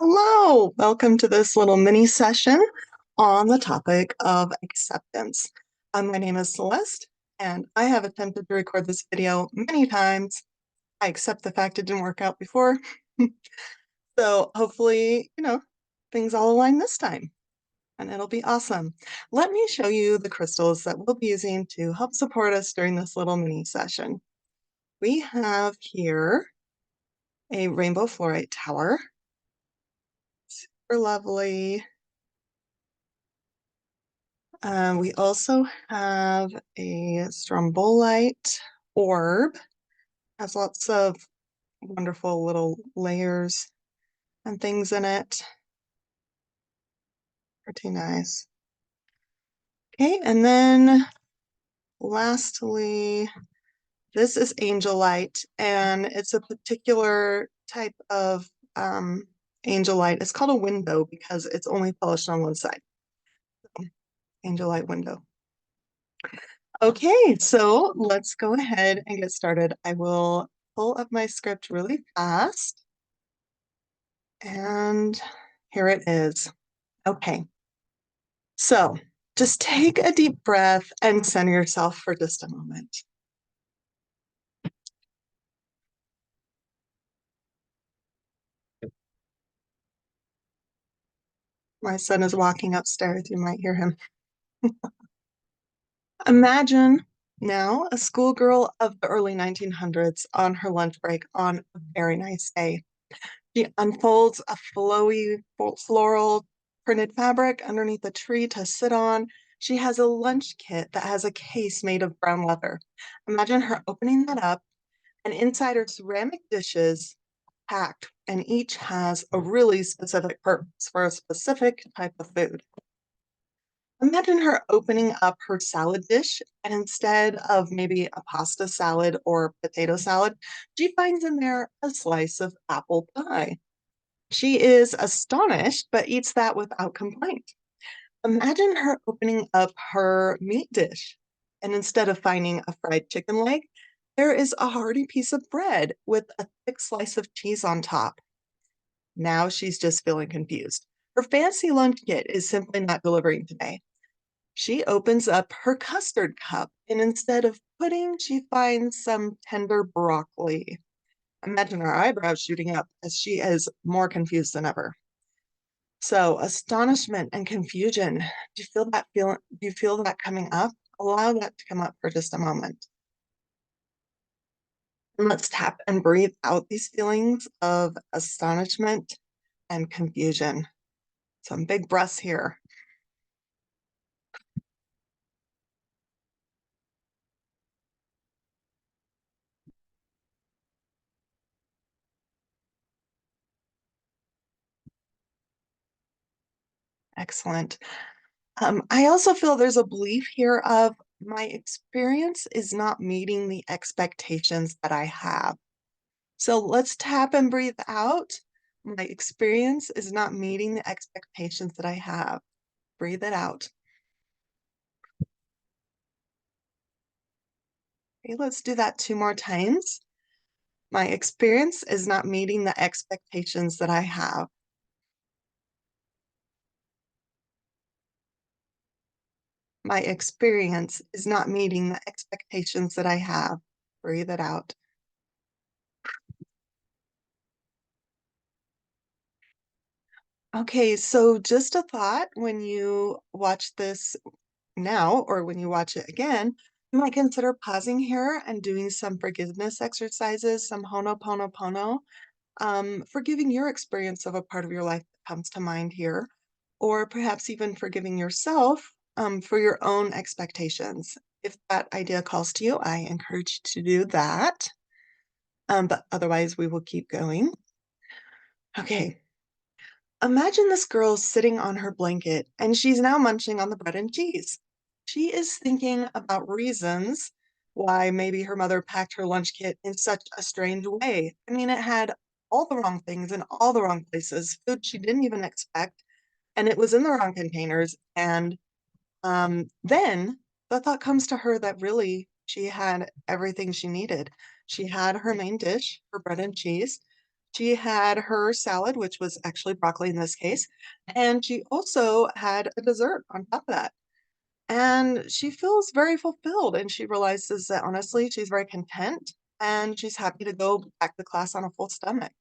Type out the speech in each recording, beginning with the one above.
Hello, welcome to this little mini session on the topic of acceptance. My name is Celeste, and I have attempted to record this video many times. I accept the fact it didn't work out before. So hopefully, things all align this time, and it'll be awesome. Let me show you the crystals that we'll be using to help support us during this little mini session. We have here a rainbow fluorite tower. Super lovely. We also have a strombolite orb. Has lots of wonderful little layers and things in it. Pretty nice. Okay, and then lastly, this is angelite, and it's a particular type of angelite. It's called a window because it's only polished on one side. Angelite window. Okay, so let's go ahead and get started. I will pull up my script really fast. And here it is. Okay, so just take a deep breath and center yourself for just a moment. My son is walking upstairs. You might hear him. Imagine now a schoolgirl of the early 1900s on her lunch break on a very nice day. She unfolds a flowy floral printed fabric underneath a tree to sit on. She has a lunch kit that has a case made of brown leather. Imagine her opening that up, and inside are ceramic dishes packed, and each has a really specific purpose for a specific type of food. Imagine her opening up her salad dish, and instead of maybe a pasta salad or potato salad, she finds in there a slice of apple pie. She is astonished, but eats that without complaint. Imagine her opening up her meat dish, and instead of finding a fried chicken leg, there is a hearty piece of bread with a thick slice of cheese on top. Now she's just feeling confused. Her fancy lunch kit is simply not delivering today. She opens up her custard cup, and instead of pudding, she finds some tender broccoli. Imagine her eyebrows shooting up as she is more confused than ever. So astonishment and confusion. Do you feel that feeling? Do you feel that coming up? Allow that to come up for just a moment. And let's tap and breathe out these feelings of astonishment and confusion. Some big breaths here. Excellent. I also feel there's a belief here of my experience is not meeting the expectations that I have. So let's tap and breathe out. My experience is not meeting the expectations that I have. Breathe it out. Okay, let's do that 2 more times. My experience is not meeting the expectations that I have. My experience is not meeting the expectations that I have. Breathe it out. Okay, so just a thought when you watch this now or when you watch it again, you might consider pausing here and doing some forgiveness exercises, some Ho'oponopono, forgiving your experience of a part of your life that comes to mind here, or perhaps even forgiving yourself for your own expectations. If that idea calls to you, I encourage you to do that. But otherwise, we will keep going. Okay. Imagine this girl sitting on her blanket and she's now munching on the bread and cheese. She is thinking about reasons why maybe her mother packed her lunch kit in such a strange way. I mean, it had all the wrong things in all the wrong places, food she didn't even expect, and it was in the wrong containers. And then the thought comes to her that really she had everything she needed. She had her main dish, her bread and cheese. She had her salad, which was actually broccoli in this case, and she also had a dessert on top of that. And she feels very fulfilled, and she realizes that honestly, she's very content and she's happy to go back to class on a full stomach.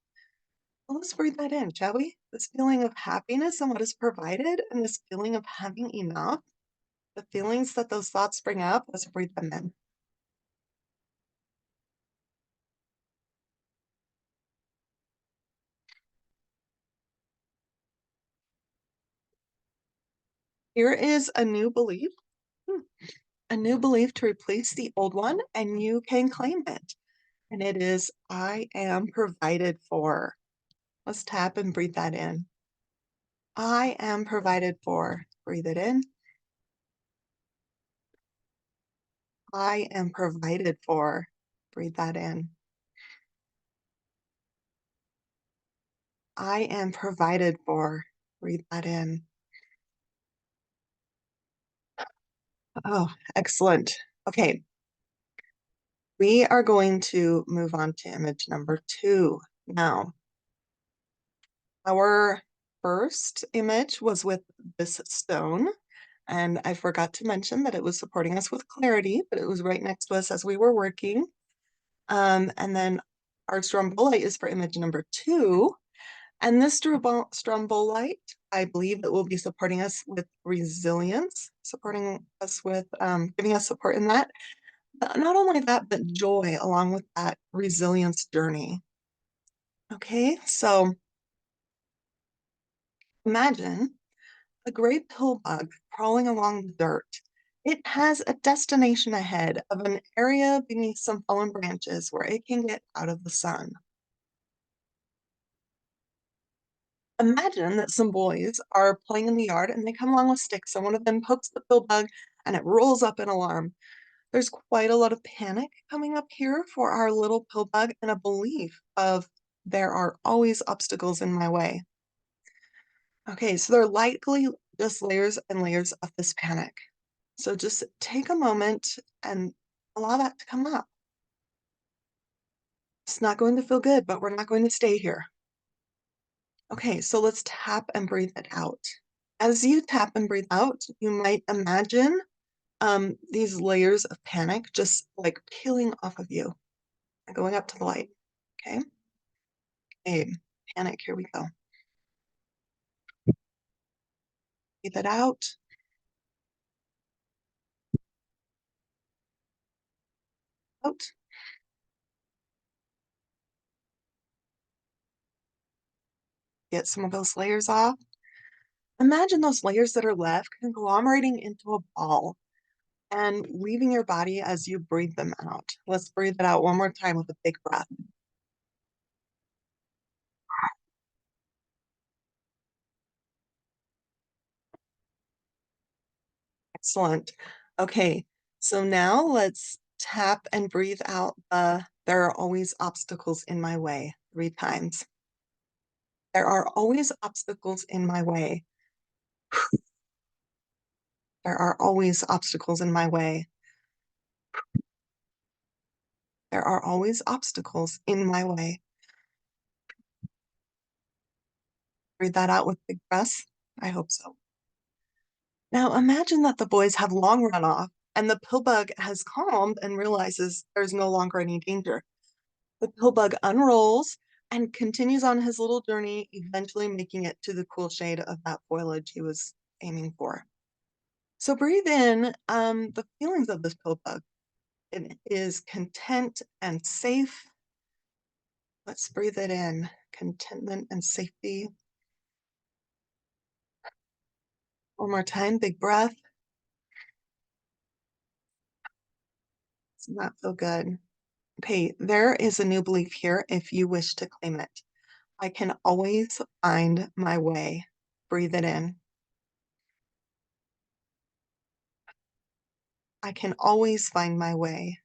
Well, let's breathe that in, shall we? This feeling of happiness and what is provided, and this feeling of having enough, the feelings that those thoughts bring up, let's breathe them in. Here is a new belief, hmm, a new belief to replace the old one, and you can claim it. And it is, I am provided for. Let's tap and breathe that in. I am provided for. Breathe it in. I am provided for. Breathe that in. I am provided for. Breathe that in. Oh, excellent. Okay, we are going to move on to image number 2 now. Our first image was with this stone, and I forgot to mention that it was supporting us with clarity, but it was right next to us as we were working. And then our stromboli is for image number 2. And this strombolite, I believe it will be supporting us with resilience, supporting us with giving us support in that. But not only that, but joy along with that resilience journey. Okay, so imagine a gray pill bug crawling along the dirt. It has a destination ahead of an area beneath some fallen branches where it can get out of the sun. Imagine that some boys are playing in the yard and they come along with sticks, and one of them pokes the pill bug and it rolls up in alarm. There's quite a lot of panic coming up here for our little pill bug, and a belief of there are always obstacles in my way. Okay, so there are likely just layers and layers of this panic. So just take a moment and allow that to come up. It's not going to feel good, but we're not going to stay here. Okay, so let's tap and breathe it out. As you tap and breathe out, you might imagine these layers of panic just like peeling off of you and going up to the light. Okay, okay, panic, here we go. Breathe it out. Out. Get some of those layers off. Imagine those layers that are left conglomerating into a ball and leaving your body as you breathe them out. Let's breathe it out one more time with a big breath. Excellent. Okay, so now let's tap and breathe out the there are always obstacles in my way 3 times. There are always obstacles in my way. There are always obstacles in my way. There are always obstacles in my way. Breathe that out with big breaths. I hope so. Now imagine that the boys have long run off and the pill bug has calmed and realizes there's no longer any danger. The pill bug unrolls and continues on his little journey, eventually making it to the cool shade of that foliage he was aiming for. So breathe in the feelings of this pill bug. It is content and safe. Let's breathe it in. Contentment and safety. One more time, big breath. Does not feel good. Okay, there is a new belief here if you wish to claim it. I can always find my way. Breathe it in. I can always find my way.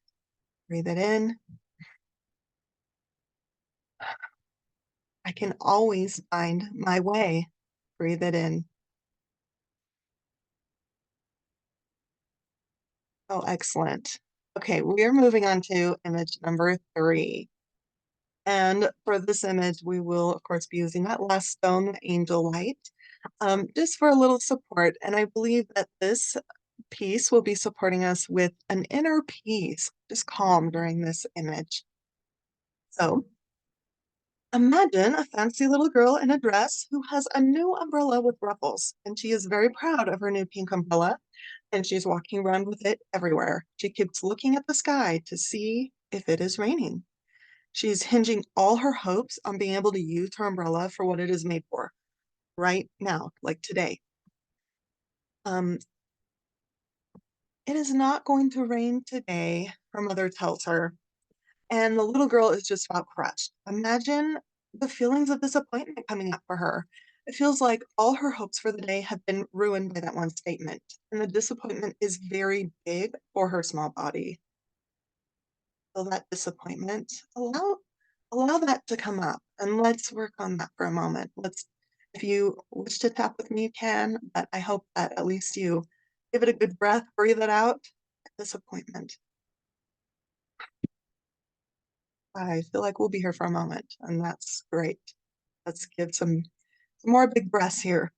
Breathe it in. I can always find my way. Breathe it in. Oh, excellent. Okay, we are moving on to image number 3. And for this image, we will, of course, be using that last stone, the angel light, just for a little support. And I believe that this piece will be supporting us with an inner peace, just calm during this image. So imagine a fancy little girl in a dress who has a new umbrella with ruffles, and she is very proud of her new pink umbrella, and she's walking around with it everywhere. She keeps looking at the sky to see if it is raining. She's hinging all her hopes on being able to use her umbrella for what it is made for right now, like today. Um, it is not going to rain today, her mother tells her, and the little girl is just about crushed. Imagine the feelings of disappointment coming up for her. It feels like all her hopes for the day have been ruined by that one statement, and the disappointment is very big for her small body. Feel that disappointment. Allow that to come up, and let's work on that for a moment. If you wish to tap with me, you can, but I hope that at least you give it a good breath, breathe it out. Disappointment. I feel like we'll be here for a moment, and that's great. Let's give some more big breaths here.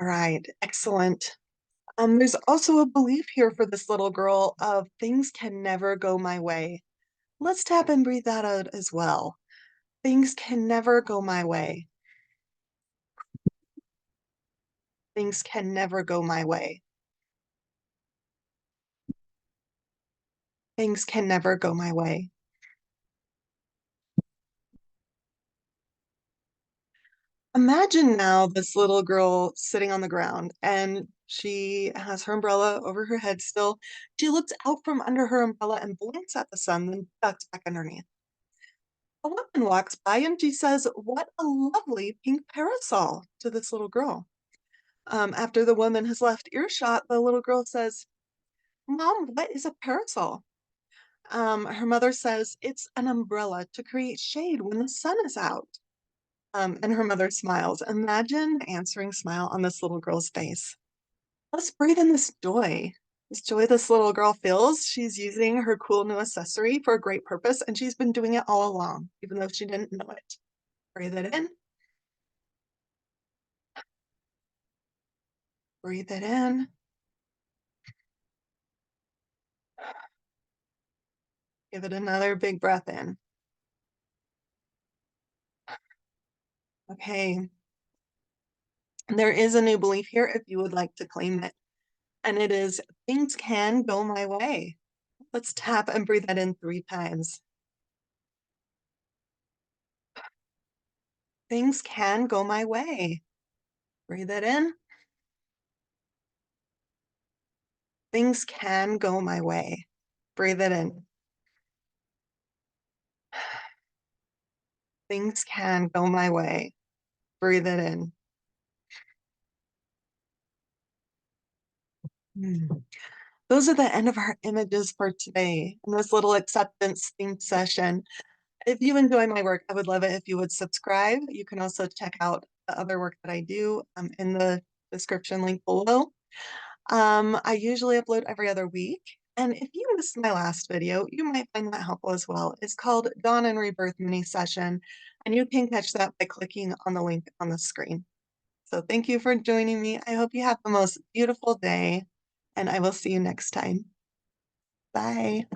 All right, excellent. There's also a belief here for this little girl of things can never go my way. Let's tap and breathe that out as well. Things can never go my way. Things can never go my way. Things can never go my way. Imagine now this little girl sitting on the ground and she has her umbrella over her head still. She looks out from under her umbrella and blinks at the sun, then ducks back underneath. A woman walks by and she says, "What a lovely pink parasol," to this little girl. After the woman has left earshot, the little girl says, "Mom, what is a parasol?" Her mother says, "It's an umbrella to create shade when the sun is out." And her mother smiles. Imagine the answering smile on this little girl's face. Let's breathe in this joy this little girl feels. She's using her cool new accessory for a great purpose, and she's been doing it all along, even though she didn't know it. Breathe it in, breathe it in. Give it another big breath in. Okay, there is a new belief here if you would like to claim it, and it is things can go my way. Let's tap and breathe that in 3 times. Things can go my way. Breathe it in. Things can go my way. Breathe it in. Things can go my way. Breathe it in. Mm. Those are the end of our images for today in this little acceptance themed session. If you enjoy my work, I would love it if you would subscribe. You can also check out the other work that I do in the description link below. I usually upload every other week. And if you missed my last video, you might find that helpful as well. It's called Dawn and Rebirth Mini Session, and you can catch that by clicking on the link on the screen. So thank you for joining me. I hope you have the most beautiful day, and I will see you next time. Bye.